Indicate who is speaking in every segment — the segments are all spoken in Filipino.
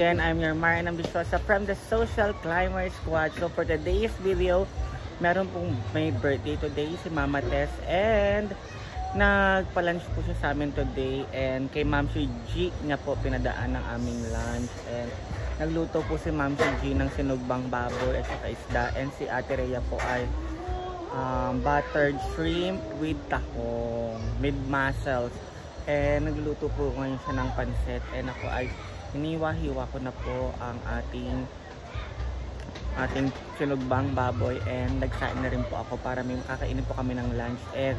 Speaker 1: again, I'm your Marian Ambisyosa from the Social Climber Squad. So for today's video, meron pong may birthday today si Mama Tess, and nagpa-lunch po siya sa amin today, and kay Ma'am si G nga po pinadaan ng aming lunch, and nagluto po si Ma'am si G ng sinugbang baboy at saka isda, and si Ate Rhea po ay buttered shrimp with tahong, with mussels, and nagluto po ngayon siya ng pansit, and ako ay hiniwa-hiwa ko na po ang ating sinugbang baboy, and nagsain na rin po ako para may makakainin po kami ng lunch. And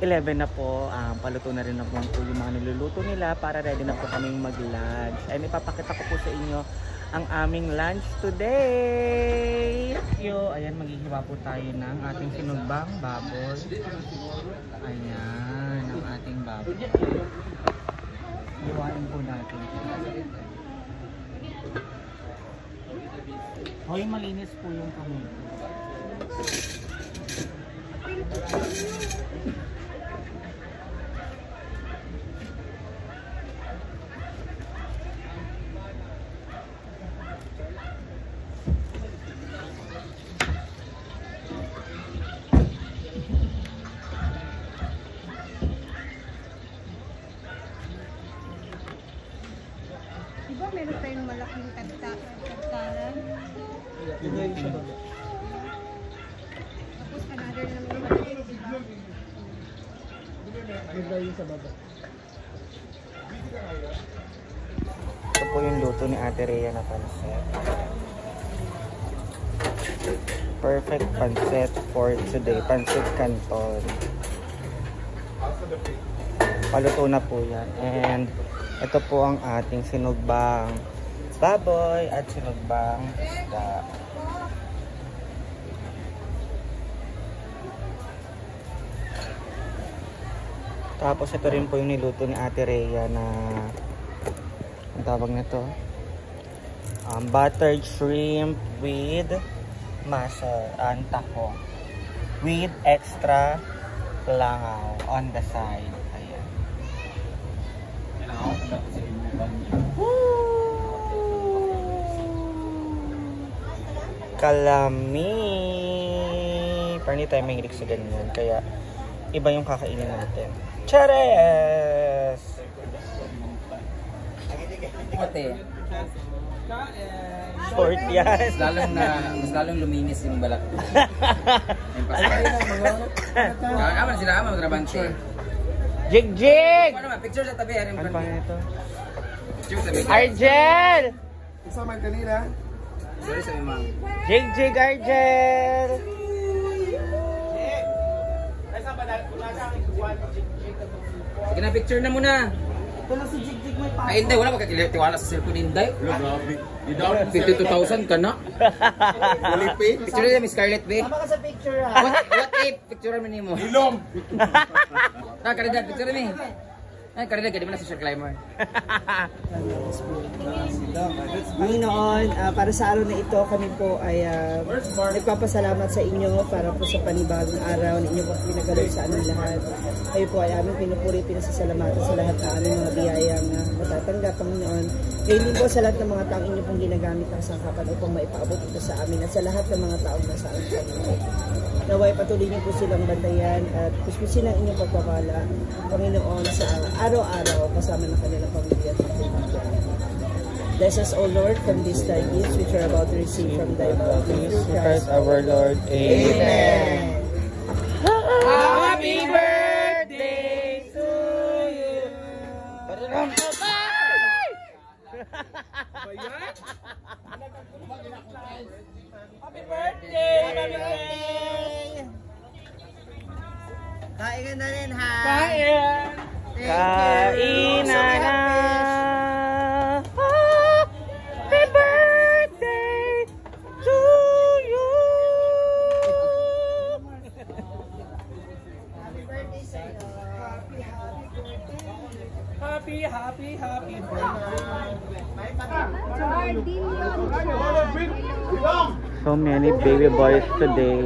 Speaker 1: 11 na po, paluto na rin na po yung mga niluluto nila para ready na po kaming mag-lunch. And ipapakita ko po sa inyo ang aming lunch today. Ayan, maghihiwa po tayo ng ating sinugbang baboy. Ayan, ang ating baboy. Hiwain po natin. Hoy, malinis po yung kamay.
Speaker 2: Diba meron tayong malaking tagtaran? Tapos another naman malaking. Sa baba.
Speaker 1: Ito po yung luto ni Ate Rhea na pansit. Perfect pansit for today. Pansit canton. Paluto na po yan. And ito po ang ating sinugbang baboy at sinugbang isda. Tapos ito rin po yung niluto ni Ate Rhea na ang tawag nito, buttered shrimp with mussel and tahong with extra langaw on the side. Ayan. Kalami. Parang hindi tayo mahilig sa ganyan, kaya iba yung kakainin natin. Chares!
Speaker 3: Ate,
Speaker 1: Short yan.
Speaker 3: mas lalong luminis yung balat ko. Aman sila, aman magrabante.
Speaker 1: Jig!
Speaker 3: Ano ba? Picture sa tabi.
Speaker 1: Ano pa nito?
Speaker 3: Picture sa tabi.
Speaker 1: Argel!
Speaker 4: Isama kanina.
Speaker 3: Sorry sa ma'am.
Speaker 1: Jig Argel!
Speaker 3: Sige na, picture na muna.
Speaker 1: Ito na si Jig may pa.
Speaker 3: Ay, hindi. Wala magkakitiwala sa cellphone, hindi.
Speaker 4: Grabe.
Speaker 3: 52,000 ka na. Picture na, Miss Scarlett, be.
Speaker 1: Tama ka sa picture, ha?
Speaker 3: What if? Picture mo ni mo.
Speaker 4: Ilong!
Speaker 3: Karidad, picture mo. Ay, karidad, kaya di mo na social climber.
Speaker 5: Panginoon, para sa araw na ito, kami po ay nagpapasalamat sa inyo para po sa panibagong araw na inyo po pinagaloy sa aming lahat. Kayo po ay aming pinupuri, pinasasalamatan sa lahat ng aming mga biyayang matatanggap, Panginoon. Ngayon din po sa lahat ng mga taong inyo pong ginagamit ang sangkapan upang maipaabot ito sa amin at sa lahat ng mga taong nasa aming Panginoon. Naway patuloy niyo po silang bantayan at kuskusin ang inyong pagpapala, Panginoon, sa araw-araw kasama ng kanilang pamilya at pamilya. Bless us, O Lord, from these thy gifts which are about to receive from thy love. Through Christ our Lord. Amen.
Speaker 1: Happy birthday to you! Happy birthday! Happy birthday!
Speaker 5: Kain na rin, ha?
Speaker 1: Kain! Kain na na! Happy birthday to you!
Speaker 5: Happy birthday sa iyo.
Speaker 1: Happy birthday! So many baby boys today.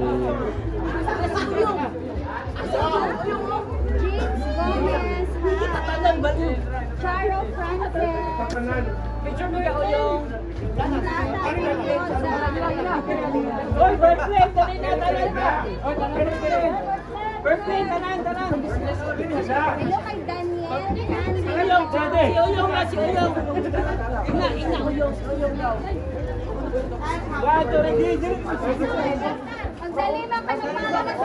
Speaker 2: Charo Francis.
Speaker 1: Picture mo ka, Oyo.
Speaker 3: Oy, birthday! Tanay na, tanay na! Oy, tanay na, tanay na! Birthday, tanan, tanan!
Speaker 2: Hello kay Daniel.
Speaker 3: Hello, Jade! Si Uyong na, si Uyong! Ina, Uyong, Uyong daw. Gato, nag-digit!
Speaker 2: Ang dali na kayo mga sa madam.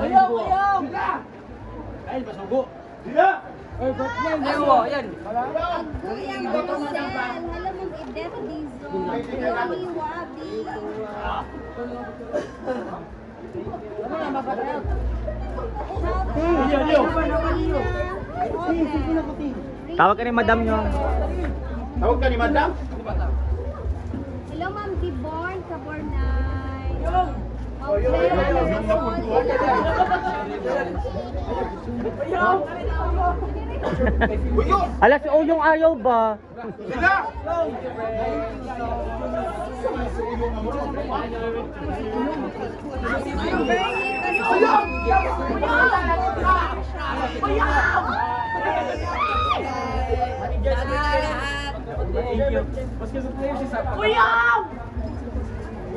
Speaker 3: Uyong, Uyong! Ay, masugo! Dila! Oy, birthday! Ay, yan!
Speaker 2: Kuya Marcel. Hello mong Idet Dizo. Wabi Wabi.
Speaker 1: Tawag ka ni madam nyo.
Speaker 4: Tawag ka ni madam?
Speaker 2: Hello Ma'am Giborn sa Bornay.
Speaker 1: Ala, si Oyong ayaw ba?
Speaker 4: Sila!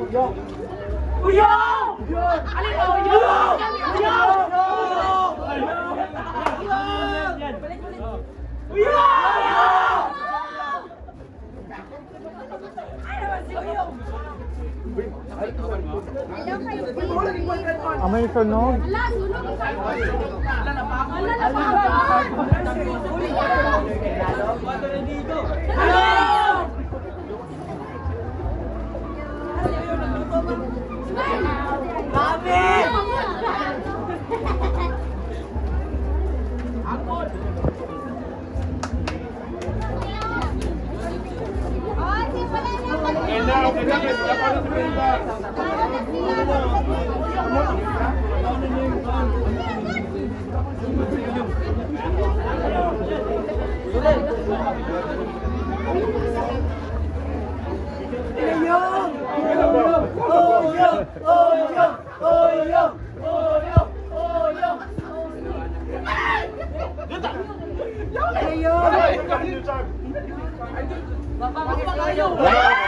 Speaker 3: Uyong! Uyong! Alin ba, Uyong? Uyong! Uyong!
Speaker 2: Hello kay Steve.
Speaker 1: Amay sunog.
Speaker 2: Ala, sunog ka.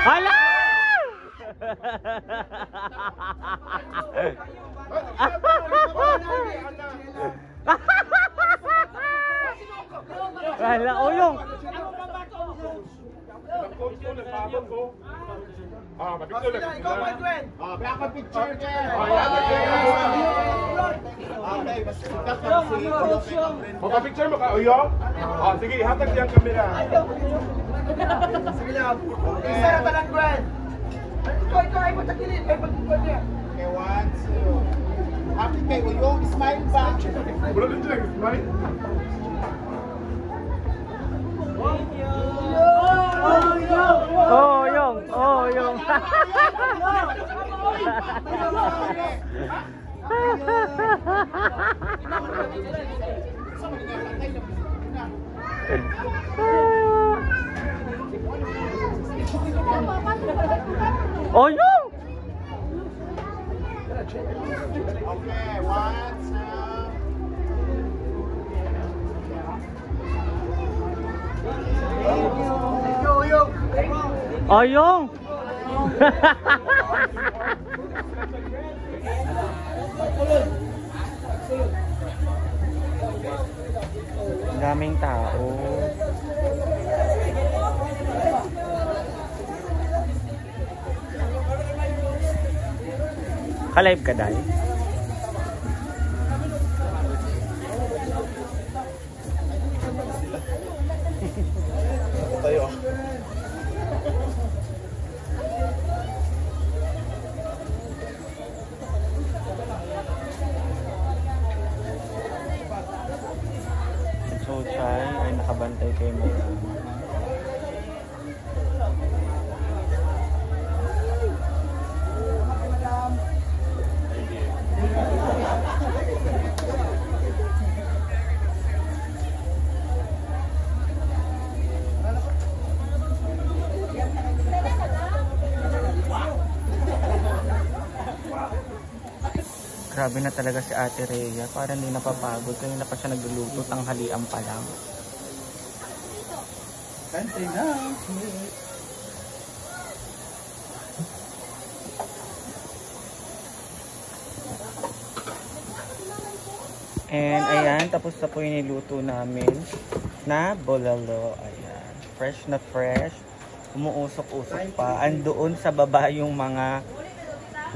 Speaker 1: Hala! Hala, Oyong!
Speaker 4: Magpa-picture mo ka, Uyong? Sige, hatag niya ang camera. Sige lang. Isa na talang Gwen. Ikaw, ay magtakilin. Ay, magtukod niya. Okay, 1, 2. Happy kay Uyong, smile ba? Wala din siya, smile.
Speaker 1: Oyong! Oyong! Oyong!
Speaker 4: Okay, 1, 2.
Speaker 1: Oyong! Daming tao. Ka-live ka, Day?
Speaker 4: Tayo.
Speaker 1: So, Chay ay nakabantay kay Madam. Grabe na talaga si Ate Rhea. Parang hindi napapagod. Kanina pa siya nagluluto. Tanghalian pa lang.
Speaker 4: Kante na.
Speaker 1: And ayan, tapos na po yung niluto namin na bolalo. Ayan, fresh na fresh. Umuusok-usok pa. Andoon sa baba yung mga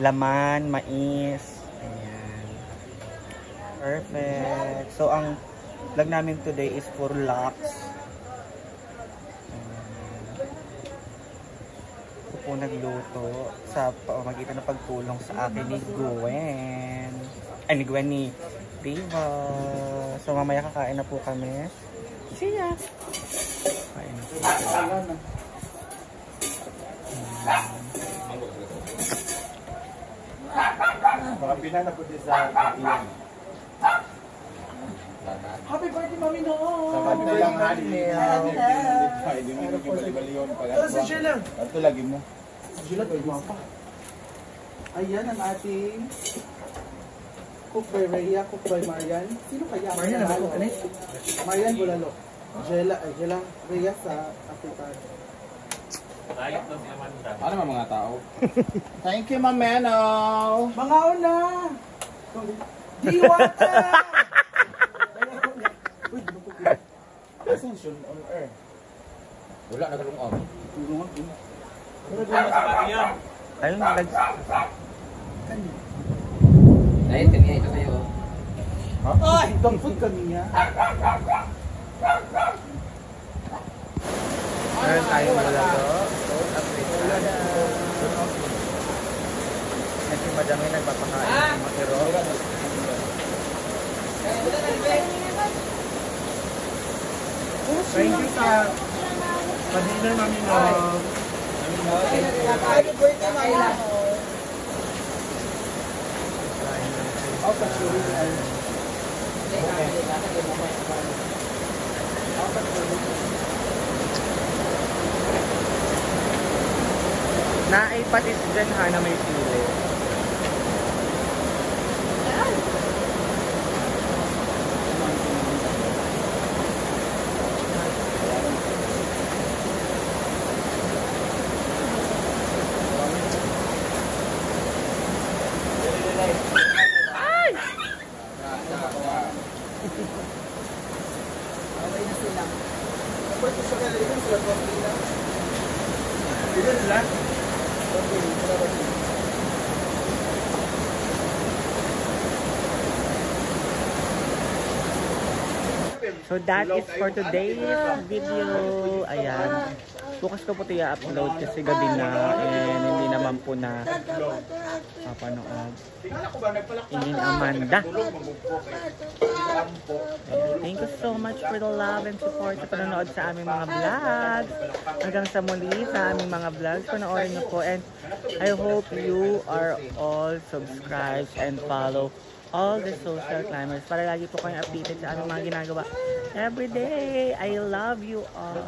Speaker 1: laman, mais. Ayan. Perfect. So, ang vlog namin today is for lox. Ito po nagluto sa pamamagitan ng pagtulong sa akin ni Gwen. Ay, ni Gwen ni Diva. So, mamaya kakain na po kami. See ya! Kain na po.
Speaker 4: Mga pinana po din sa iyan.
Speaker 3: Happy birthday, Mami Noon!
Speaker 4: Sa kanya lang hali. Hindi mo nagkibali-baliyon.
Speaker 3: Ito si Sheila.
Speaker 4: Ito lagi mo.
Speaker 3: Sheila, ay guwapa. Ayan ang ating cook by Rhea, cook by Marian. Sino kaya? Marian, ano ka Marian Bulalo. Jela, Rhea sa African.
Speaker 4: Ano mga tao? Thank you, Mameno.
Speaker 3: Mga una! Diwata!
Speaker 4: Ascension on earth. Wala na kalungog.
Speaker 1: Ayun, nag...
Speaker 6: Ayun, kami ito kayo.
Speaker 3: Ay! Dampot kami niya.
Speaker 1: Meron tayong bolalo. South Africa. At si Madam ay nagpapakain ng mga hero.
Speaker 4: Thank you sa dinner, Mamino.
Speaker 5: Happy birthday, Mama.
Speaker 1: Naipatis dyan ha na may sili. So that is for today's video. Ayan. Bukas ko po ito i-upload kasi gabi na and hindi naman po na papanood. Ingin Amanda. Thank you so much for the love and support sa panonood sa aming mga vlogs. Hanggang sa muli sa aming mga vlogs. Panoorin niyo po and I hope you are all subscribed and follow all the social climbers para lagi po kayong updated sa aming mga ginagawa every day. I love you all.